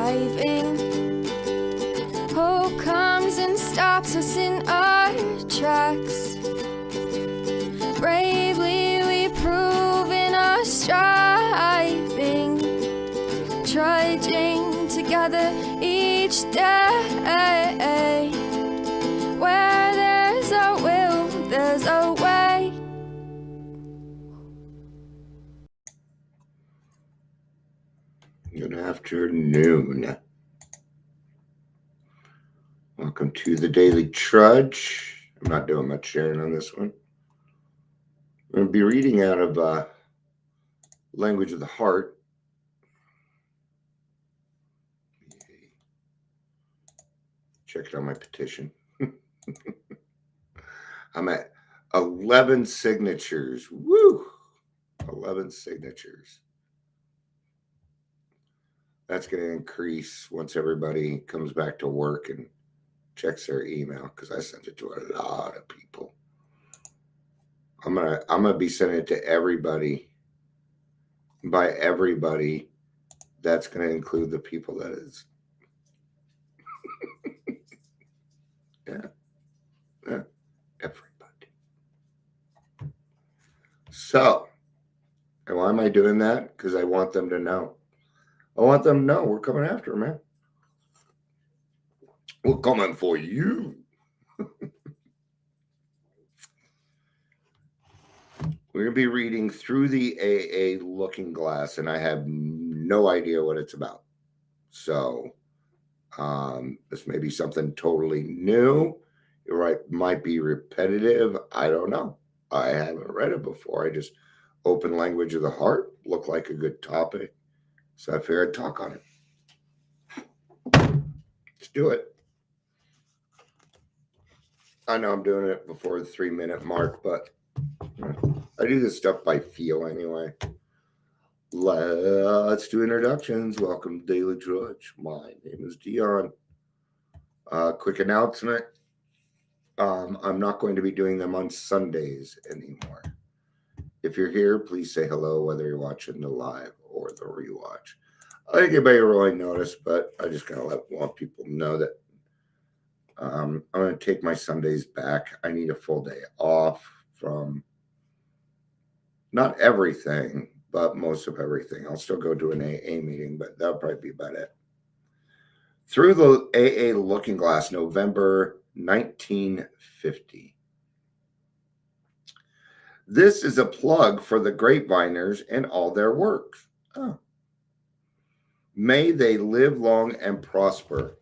driving. Hope comes and stops us in our tracks. Bravely we prove in our striving, trudging together each day. Where there's a will, there's a way. Good afternoon. Welcome to the Daily Trudge. I'm not doing much sharing on this one. I'm going to be reading out of Language of the Heart. Check it on my petition. I'm at 11 signatures. Woo! 11 signatures. That's going to increase once everybody comes back to work and checks their email, because I sent it to a lot of people. I'm gonna be sending it to everybody. By everybody, that's going to include the people that is. yeah, everybody. So, and why am I doing that? Because I want them to know. I want them to know we're coming after them, man. We're coming for you. We're going to be reading through the AA Looking Glass, and I have no idea what it's about. So this may be something totally new. It might be repetitive. I don't know. I haven't read it before. I just open Language of the Heart. Looked like a good topic. So I figured I'd talk on it. Let's do it. I know I'm doing it before the 3-minute mark, but I do this stuff by feel anyway. Let's do introductions. Welcome to Daily Trudge. My name is Dion. Quick announcement. I'm not going to be doing them on Sundays anymore. If you're here, please say hello, whether you're watching the live or the rewatch. I think anybody really noticed, but I just kind of want people to know that I'm going to take my Sundays back. I need a full day off from not everything, but most of everything. I'll still go to an AA meeting, but that'll probably be about it. Through the AA Looking Glass, November 1950. This is a plug for the Grapeviners and all their works. Oh. May they live long and prosper.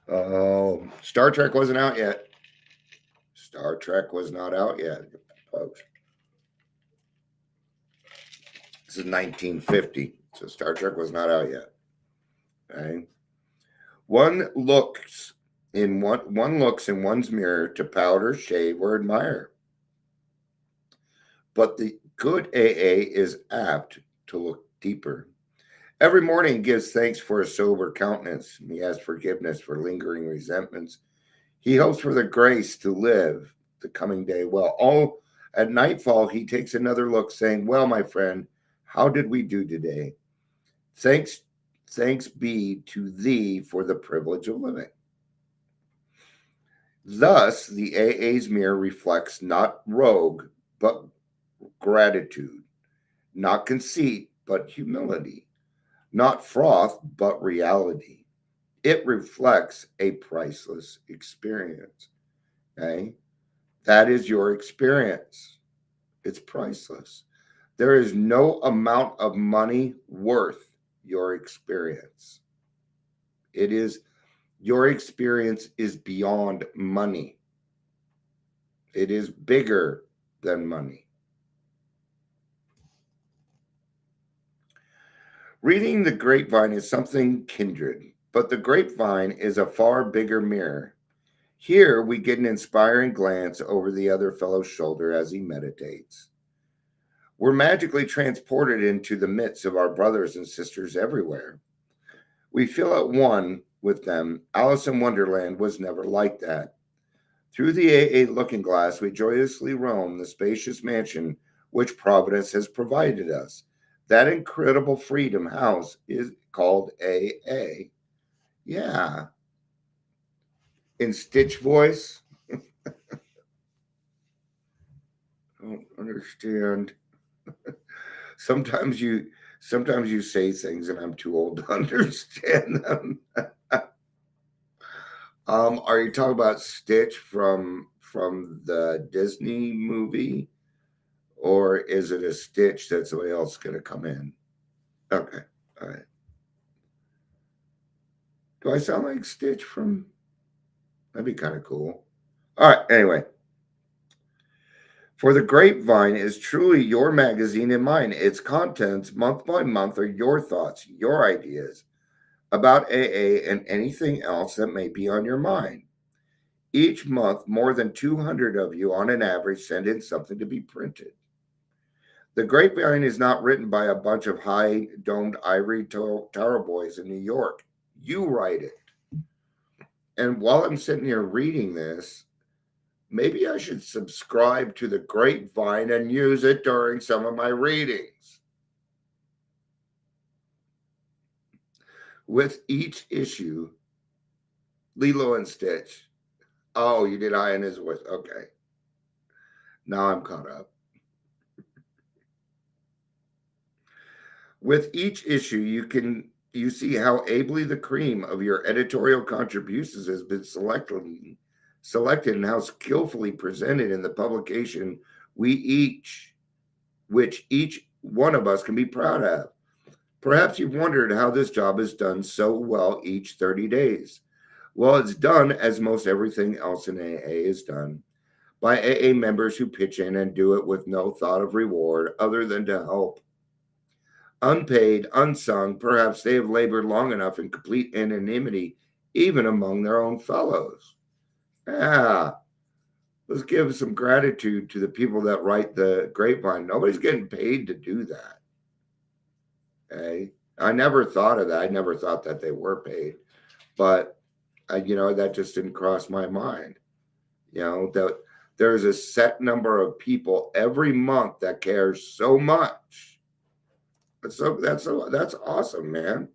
Oh, Star Trek wasn't out yet. Star Trek was not out yet, folks. This is 1950, so Star Trek was not out yet. Okay. One looks in one's mirror to powder, shave, or admire. But the good AA is apt to look deeper. Every morning he gives thanks for a sober countenance. He asks forgiveness for lingering resentments. He hopes for the grace to live the coming day well. All at nightfall, he takes another look, saying, "Well, my friend, how did we do today? Thanks be to thee for the privilege of living." Thus, the AA's mirror reflects not rogue, but gratitude, not conceit, but humility, not froth, but reality. It reflects a priceless experience. Okay? That is your experience. It's priceless. There is no amount of money worth your experience. Your experience is beyond money. It is bigger than money. Reading the grapevine is something kindred, but the grapevine is a far bigger mirror. Here we get an inspiring glance over the other fellow's shoulder as he meditates. We're magically transported into the midst of our brothers and sisters everywhere. We feel at one with them. Alice in Wonderland was never like that. Through the AA Looking Glass, we joyously roam the spacious mansion which Providence has provided us. That incredible freedom house is called AA. Yeah. In Stitch voice, I don't understand. Sometimes you sometimes you say things and I'm too old to understand them. Are you talking about Stitch from the Disney movie, or is it a Stitch that somebody else is going to come in? Okay, all right. Do I sound like Stitch from? That'd be kind of cool. All right. Anyway, for the Grapevine is truly your magazine and mine. Its contents, month by month, are your thoughts, your ideas about AA and anything else that may be on your mind. Each month, more than 200 of you on an average send in something to be printed. The Grapevine is not written by a bunch of high domed ivory tower boys in New York. You write it. And while I'm sitting here reading this, maybe I should subscribe to the Grapevine and use it during some of my readings. With each issue, Lilo and Stitch. Oh, you did I in his voice. Okay. Now I'm caught up. With each issue, you see how ably the cream of your editorial contributions has been selected and how skillfully presented in the publication which each one of us can be proud of. Perhaps you've wondered how this job is done so well each 30 days. Well, it's done as most everything else in AA is done by AA members who pitch in and do it with no thought of reward other than to help. Unpaid, unsung, perhaps they have labored long enough in complete anonymity, even among their own fellows. Yeah, let's give some gratitude to the people that write the Grapevine. Nobody's getting paid to do that. Okay, I never thought of that. I never thought that they were paid, but that just didn't cross my mind. That there's a set number of people every month that cares so much. That's awesome, man.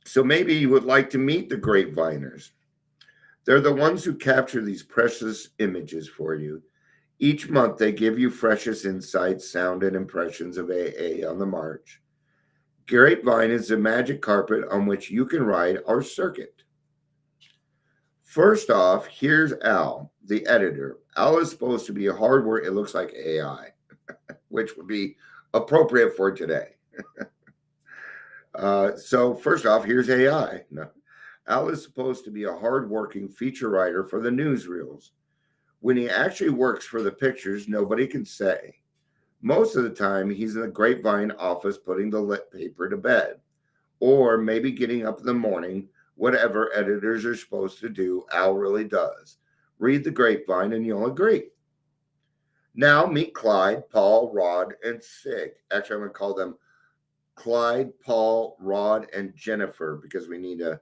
So maybe you would like to meet the Grapeviners. They're the ones who capture these precious images for you. Each month, they give you freshest insights, sound, and impressions of AA on the march. Grapevine is the magic carpet on which you can ride our circuit. First off, here's Al, the editor. Al is supposed to be a hard work. It looks like AI, which would be appropriate for today. So first off, here's AI. No. Al is supposed to be a hard-working feature writer for the newsreels. When he actually works for the pictures, nobody can say. Most of the time, he's in the Grapevine office putting the lit paper to bed, or maybe getting up in the morning. Whatever editors are supposed to do, Al really does. Read the Grapevine and you'll agree. Now meet Clyde, Paul, Rod, and Sig. Actually, I'm going to call them Clyde, Paul, Rod, and Jennifer because we need a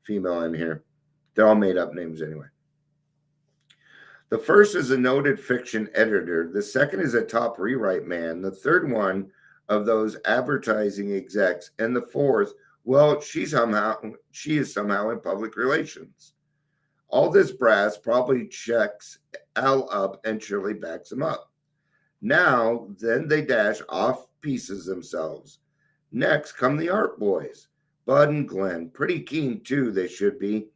female in here. They're all made up names anyway. The first is a noted fiction editor. The second is a top rewrite man. The third one of those advertising execs. And the fourth, well, she is somehow in public relations. All this brass probably checks Al up and Shirley backs him up. Now, then they dash off pieces themselves. Next come the art boys, Bud and Glenn. Pretty keen, too, they should be.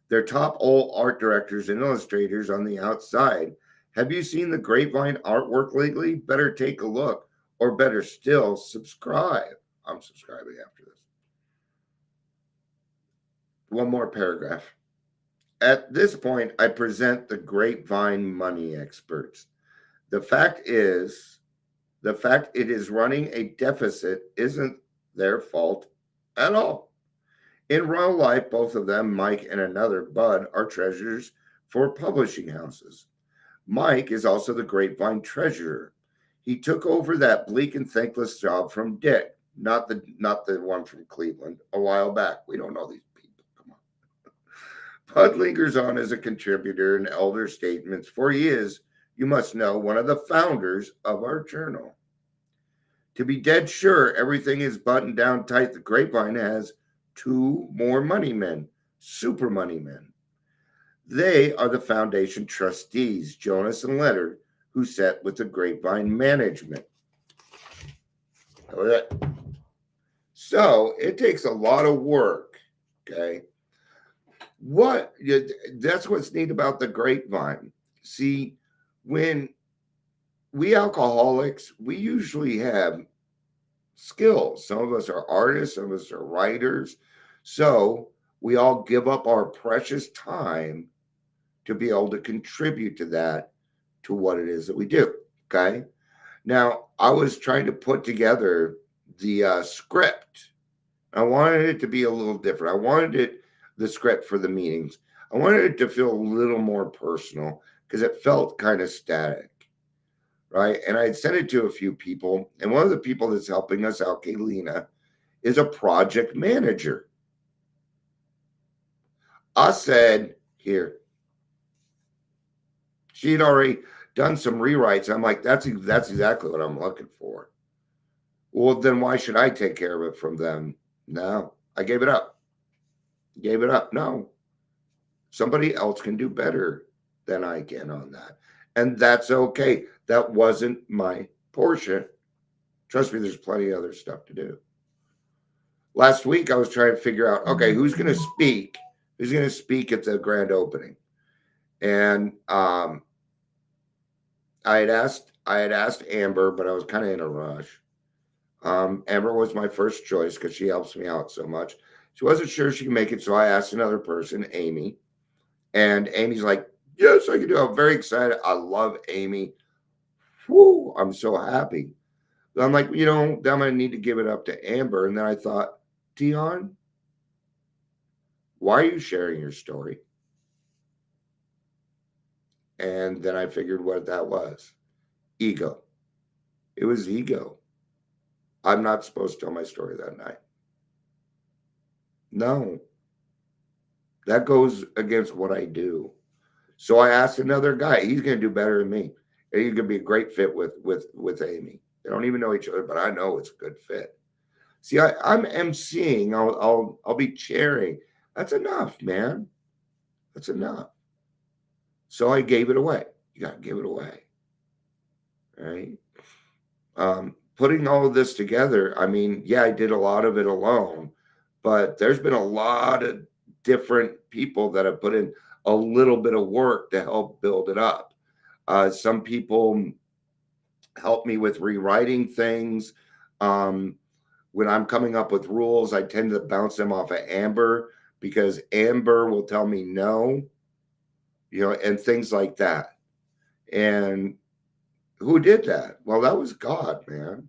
They're top old art directors and illustrators on the outside. Have you seen the Grapevine artwork lately? Better take a look, or better still, subscribe. I'm subscribing after this. One more paragraph. At this point, I present the Grapevine money experts. The fact it is running a deficit isn't their fault at all. In real life, both of them, Mike and another, Bud, are treasurers for publishing houses. Mike is also the Grapevine treasurer. He took over that bleak and thankless job from Dick, not the one from Cleveland, a while back. We don't know these people. Come on. Bud lingers on as a contributor in elder statements, for he is, you must know, one of the founders of our journal. To be dead sure everything is buttoned down tight, the Grapevine has 2 more money men, super money men. They are the foundation trustees, Jonas and Leonard, who sat with the Grapevine management. So it takes a lot of work. Okay. That's what's neat about the Grapevine. See, when we alcoholics, we usually have skills. Some of us are artists, some of us are writers. So we all give up our precious time to be able to contribute to that, to what it is that we do. Okay. Now, I was trying to put together the script. I wanted it to be a little different. I wanted the script for the meetings. I wanted it to feel a little more personal because it felt kind of static. Right. And I had sent it to a few people. And one of the people that's helping us out, Kaylina, is a project manager. I said, here. She'd already done some rewrites. I'm like, that's exactly what I'm looking for. Well, then why should I take care of it from them? No, I gave it up. No, somebody else can do better than I can on that. And that's okay. That wasn't my portion. Trust me, there's plenty of other stuff to do. Last week, I was trying to figure out, okay, who's going to speak? Who's going to speak at the grand opening? And I had asked Amber, but I was kind of in a rush. Amber was my first choice because she helps me out so much. She wasn't sure she could make it, so I asked another person, Amy. And Amy's like, yes, I can do it. I'm very excited. I love Amy. Whoo, I'm so happy. I'm like, then I'm going to need to give it up to Amber. And then I thought, Dion, why are you sharing your story? And then I figured what that was. Ego. It was ego. I'm not supposed to tell my story that night. No. That goes against what I do. So I asked another guy. He's going to do better than me. And he's going to be a great fit with Amy. They don't even know each other, but I know it's a good fit. See, I'm emceeing. I'll be chairing. That's enough, man. That's enough. So I gave it away. You got to give it away. Right? Putting all of this together, I mean, yeah, I did a lot of it alone, but there's been a lot of different people that have put in a little bit of work to help build it up. Some people help me with rewriting things. When I'm coming up with rules, I tend to bounce them off of Amber because Amber will tell me no, and things like that. And who did that? Well, that was God, man.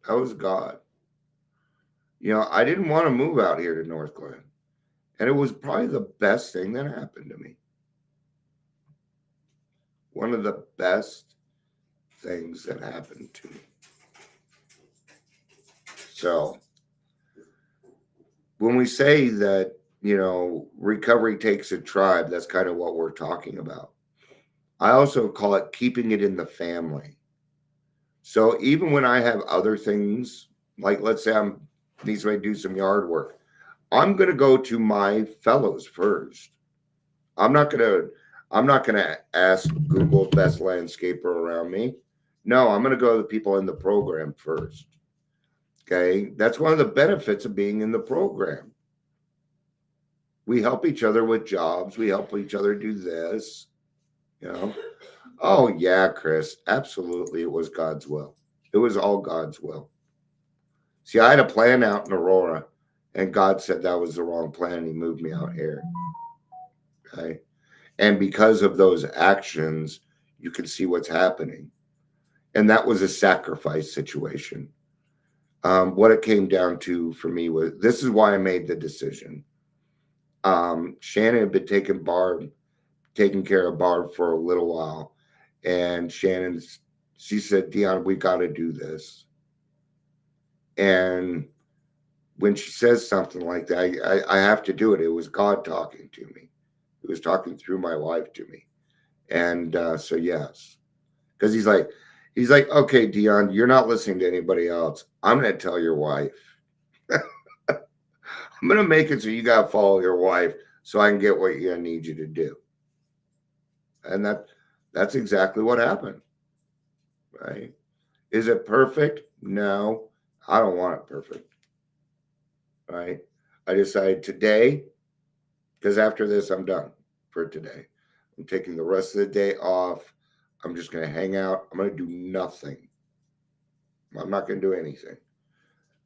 That was God. I didn't want to move out here to North Glen. And it was probably the best thing that happened to me. One of the best things that happened to me. So when we say that, recovery takes a tribe, that's kind of what we're talking about. I also call it keeping it in the family. So even when I have other things, like let's say I'm needs to do some yard work, I'm going to go to my fellows first. I'm not going to ask Google best landscaper around me. No, I'm going to go to the people in the program first. Okay. That's one of the benefits of being in the program. We help each other with jobs. We help each other do this, Oh yeah, Chris. Absolutely. It was God's will. It was all God's will. See, I had a plan out in Aurora and God said that was the wrong plan. He moved me out here. Okay. And because of those actions, you can see what's happening. And that was a sacrifice situation. What it came down to for me was, this is why I made the decision. Shannon had been taking care of Barb for a little while. And she said, Dion, we got to do this. And when she says something like that, I have to do it. It was God talking to me. He was talking through my wife to me. And so, yes, because he's like, He's like, okay, Dion, you're not listening to anybody else. I'm going to tell your wife. I'm going to make it so you got to follow your wife so I can get what I need you to do. And that's exactly what happened, right? Is it perfect? No, I don't want it perfect, right? I decided today, because after this, I'm done for today. I'm taking the rest of the day off. I'm just going to hang out. I'm going to do nothing. I'm not going to do anything.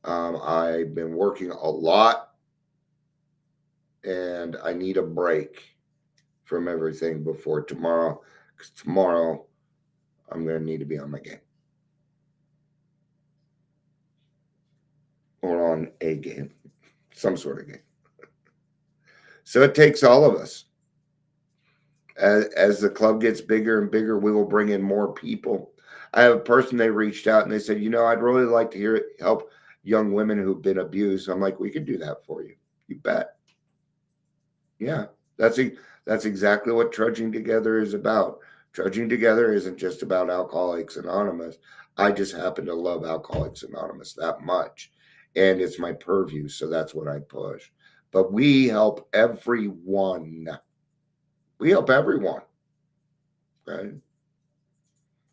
I've been working a lot and I need a break from everything before tomorrow, because tomorrow I'm going to need to be on my game or on a game, some sort of game. So it takes all of us. As the club gets bigger and bigger, we will bring in more people. I have a person, they reached out and they said, I'd really like to help young women who've been abused. I'm like, we could do that for you. You bet. Yeah, that's exactly what Trudging Together is about. Trudging Together isn't just about Alcoholics Anonymous. I just happen to love Alcoholics Anonymous that much, and it's my purview, so that's what I push. But we help everyone. We help everyone. Right?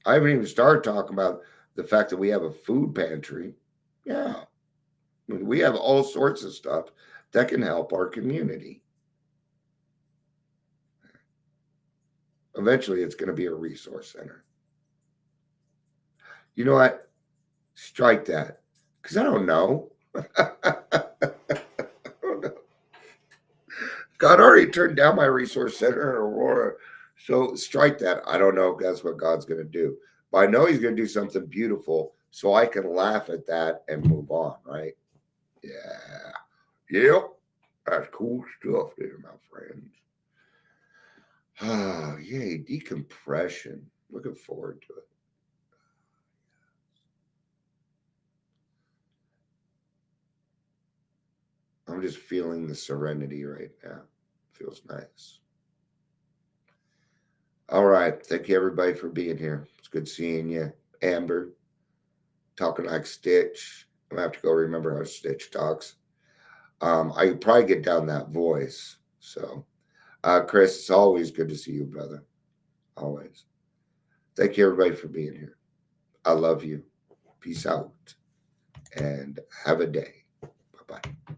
I haven't even started talking about the fact that we have a food pantry. Yeah, I mean, we have all sorts of stuff that can help our community. Eventually, it's going to be a resource center. You know what? Strike that, because I don't know. God already turned down my resource center in Aurora. So strike that. I don't know if that's what God's going to do. But I know he's going to do something beautiful so I can laugh at that and move on, right? Yeah. Yep. That's cool stuff there, my friends. Ah, yay, decompression. Looking forward to it. I'm just feeling the serenity right now. Feels nice. All right. Thank you, everybody, for being here. It's good seeing you. Amber, talking like Stitch. I'm going to have to go remember how Stitch talks. I could probably get down that voice. So, Chris, it's always good to see you, brother. Always. Thank you, everybody, for being here. I love you. Peace out and have a day. Bye bye.